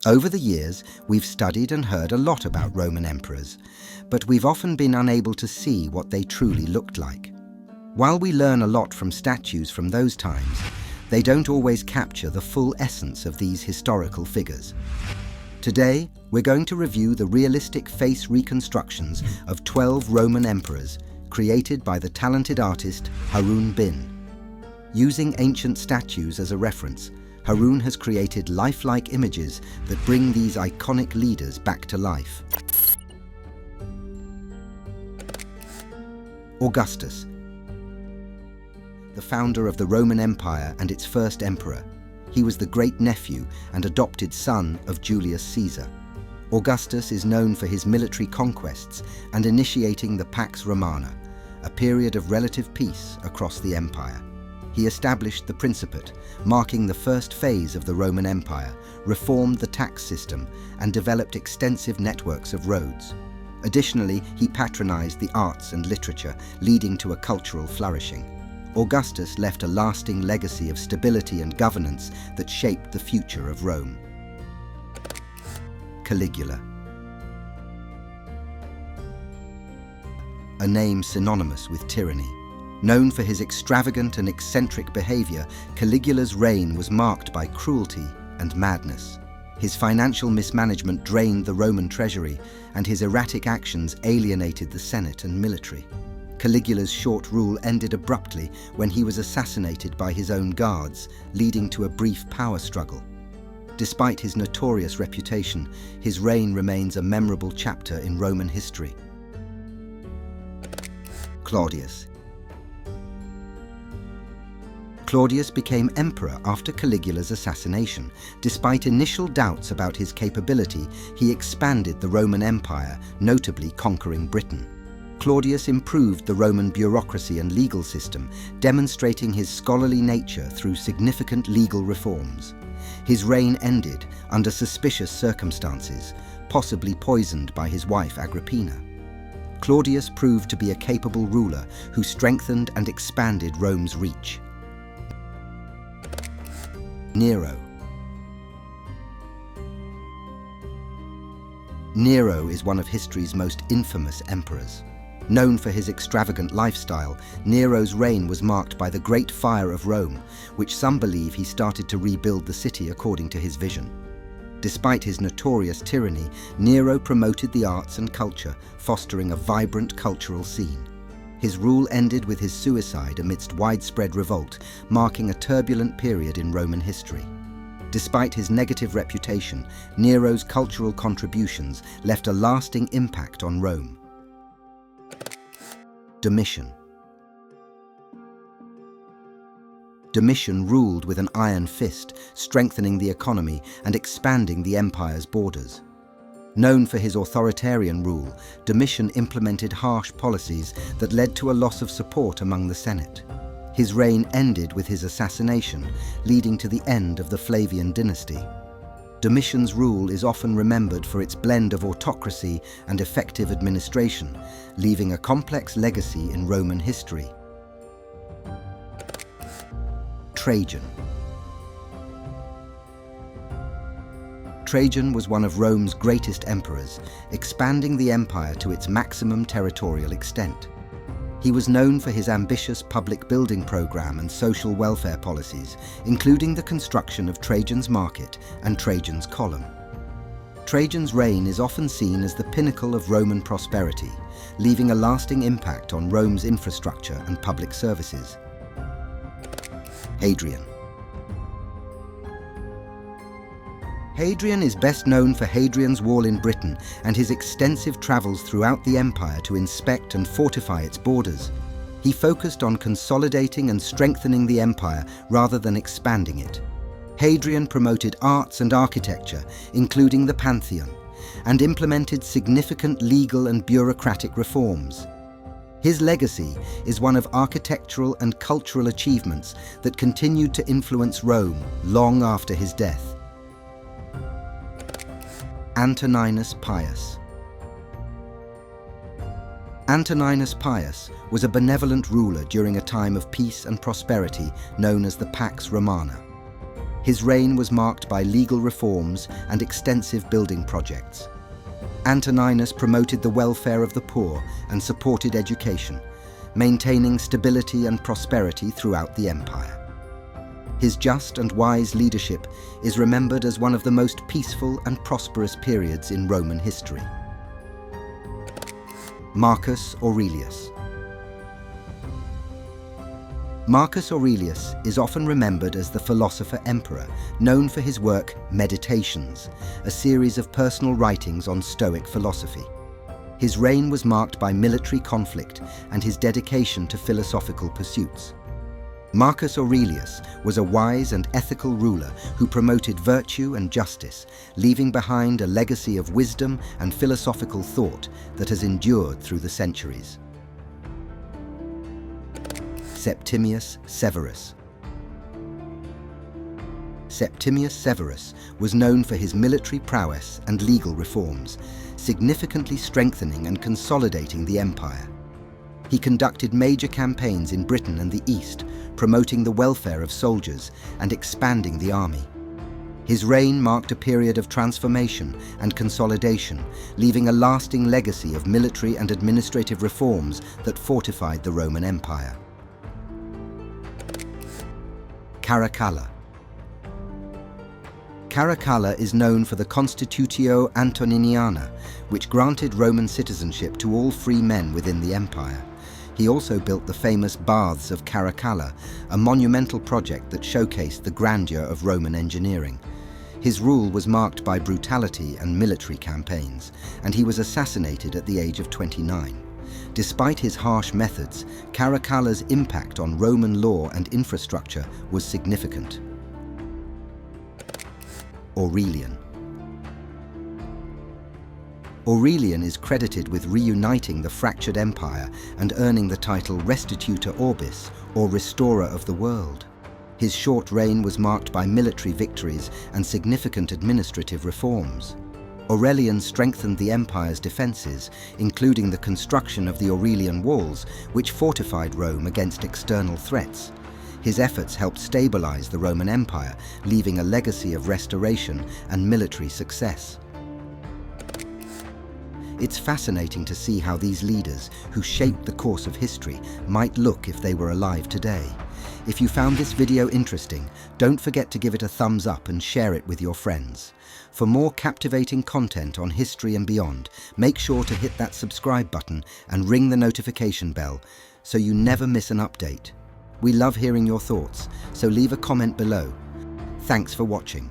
Over the years, we've studied and heard a lot about Roman emperors, but we've often been unable to see what they truly looked like. While we learn a lot from statues from those times, they don't always capture the full essence of these historical figures. Today, we're going to review the realistic face reconstructions of 12 Roman emperors created by the talented artist Haroun bin. Using ancient statues as a reference, Haroun has created lifelike images that bring these iconic leaders back to life. Augustus, the founder of the Roman Empire and its first emperor. He was the great-nephew and adopted son of Julius Caesar. Augustus is known for his military conquests and initiating the Pax Romana, a period of relative peace across the empire. He established the Principate, marking the first phase of the Roman Empire, reformed the tax system, and developed extensive networks of roads. Additionally, he patronized the arts and literature, leading to a cultural flourishing. Augustus left a lasting legacy of stability and governance that shaped the future of Rome. Caligula, a name synonymous with tyranny. Known for his extravagant and eccentric behavior, Caligula's reign was marked by cruelty and madness. His financial mismanagement drained the Roman treasury, and his erratic actions alienated the Senate and military. Caligula's short rule ended abruptly when he was assassinated by his own guards, leading to a brief power struggle. Despite his notorious reputation, his reign remains a memorable chapter in Roman history. Claudius. Claudius became emperor after Caligula's assassination. Despite initial doubts about his capability, he expanded the Roman Empire, notably conquering Britain. Claudius improved the Roman bureaucracy and legal system, demonstrating his scholarly nature through significant legal reforms. His reign ended under suspicious circumstances, possibly poisoned by his wife Agrippina. Claudius proved to be a capable ruler who strengthened and expanded Rome's reach. Nero. Nero is one of history's most infamous emperors. Known for his extravagant lifestyle, Nero's reign was marked by the Great Fire of Rome, which some believe he started to rebuild the city according to his vision. Despite his notorious tyranny, Nero promoted the arts and culture, fostering a vibrant cultural scene. His rule ended with his suicide amidst widespread revolt, marking a turbulent period in Roman history. Despite his negative reputation, Nero's cultural contributions left a lasting impact on Rome. Domitian. Domitian ruled with an iron fist, strengthening the economy and expanding the empire's borders. Known for his authoritarian rule, Domitian implemented harsh policies that led to a loss of support among the Senate. His reign ended with his assassination, leading to the end of the Flavian dynasty. Domitian's rule is often remembered for its blend of autocracy and effective administration, leaving a complex legacy in Roman history. Trajan. Trajan was one of Rome's greatest emperors, expanding the empire to its maximum territorial extent. He was known for his ambitious public building program and social welfare policies, including the construction of Trajan's Market and Trajan's Column. Trajan's reign is often seen as the pinnacle of Roman prosperity, leaving a lasting impact on Rome's infrastructure and public services. Hadrian. Hadrian is best known for Hadrian's Wall in Britain and his extensive travels throughout the empire to inspect and fortify its borders. He focused on consolidating and strengthening the empire rather than expanding it. Hadrian promoted arts and architecture, including the Pantheon, and implemented significant legal and bureaucratic reforms. His legacy is one of architectural and cultural achievements that continued to influence Rome long after his death. Antoninus Pius. Antoninus Pius was a benevolent ruler during a time of peace and prosperity known as the Pax Romana. His reign was marked by legal reforms and extensive building projects. Antoninus promoted the welfare of the poor and supported education, maintaining stability and prosperity throughout the empire. His just and wise leadership is remembered as one of the most peaceful and prosperous periods in Roman history. Marcus Aurelius. Marcus Aurelius is often remembered as the philosopher-emperor, known for his work Meditations, a series of personal writings on Stoic philosophy. His reign was marked by military conflict and his dedication to philosophical pursuits. Marcus Aurelius was a wise and ethical ruler who promoted virtue and justice, leaving behind a legacy of wisdom and philosophical thought that has endured through the centuries. Septimius Severus. Septimius Severus was known for his military prowess and legal reforms, significantly strengthening and consolidating the empire. He conducted major campaigns in Britain and the East, promoting the welfare of soldiers and expanding the army. His reign marked a period of transformation and consolidation, leaving a lasting legacy of military and administrative reforms that fortified the Roman Empire. Caracalla. Caracalla is known for the Constitutio Antoniniana, which granted Roman citizenship to all free men within the empire. He also built the famous Baths of Caracalla, a monumental project that showcased the grandeur of Roman engineering. His rule was marked by brutality and military campaigns, and he was assassinated at the age of 29. Despite his harsh methods, Caracalla's impact on Roman law and infrastructure was significant. Aurelian. Aurelian is credited with reuniting the fractured empire and earning the title Restitutor Orbis, or Restorer of the World. His short reign was marked by military victories and significant administrative reforms. Aurelian strengthened the empire's defences, including the construction of the Aurelian walls, which fortified Rome against external threats. His efforts helped stabilize the Roman Empire, leaving a legacy of restoration and military success. It's fascinating to see how these leaders, who shaped the course of history, might look if they were alive today. If you found this video interesting, don't forget to give it a thumbs up and share it with your friends. For more captivating content on history and beyond, make sure to hit that subscribe button and ring the notification bell so you never miss an update. We love hearing your thoughts, so leave a comment below. Thanks for watching.